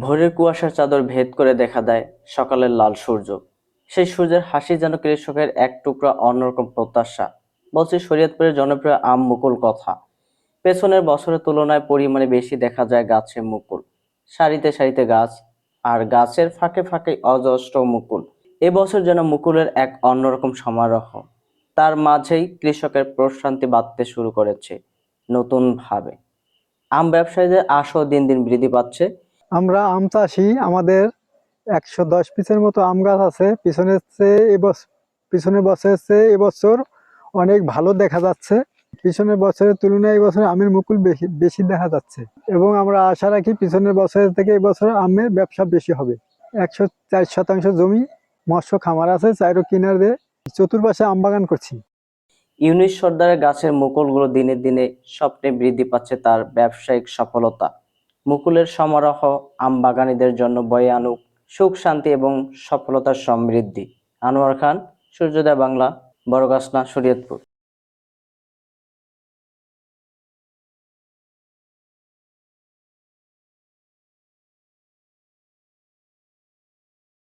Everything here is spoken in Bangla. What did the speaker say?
ভোরের কুয়াশার চাদর ভেদ করে দেখা দেয় সকালের লাল সূর্য। সেই সূর্যের হাসি যেন কৃষকের এক টুকরা অন্যরকম প্রত্যাশা। বলছি শরীয়তপুরের জনপ্রিয় আম মুকুল কথা। পেছনের বছরের তুলনায় পরিমাণে বেশি দেখা যায় গাছে মুকুল, সারিতে সারিতে গাছ, আর গাছের ফাঁকে ফাঁকে অজস্র মুকুল। এবছর যেন মুকুলের এক অন্যরকম সমারোহ। তার মাঝেই কৃষকের প্রশান্তি বাড়তে শুরু করেছে নতুন ভাবে। আম ব্যবসায়ীদের আশাও দিন দিন বৃদ্ধি পাচ্ছে। আমরা আম চাষি, আমাদের 110 পিসের মতো আম গাছ আছে। পিছনের বছরের চেয়ে এবছর অনেক ভালো দেখা যাচ্ছে। পিছনের বছরের তুলনায় এবছর আমের মুকুল বেশি বেশি দেখা যাচ্ছে এবং আমরা আশা রাখি পিছনের বছরের থেকে এবছর আমের ব্যবসা বেশি হবে। 104 শতাংশ জমি মৎস্য খামার আছে, চাইরো কিনার দিয়ে চতুর্পাশে আম বাগান করছি। ইউনুস সর্দারের গাছের মুকুলগুলো দিনে দিনে স্বপ্নে বৃদ্ধি পাচ্ছে তার ব্যবসায়িক সফলতা। মুকুলের সমারোহ আম বাগানীদের জন্য বয়ে আনুক সুখ, শান্তি এবং সফলতার সমৃদ্ধি। আনোয়ার খান, সূর্যোদয় বাংলা, বড়গাছনা, শরীয়তপুর।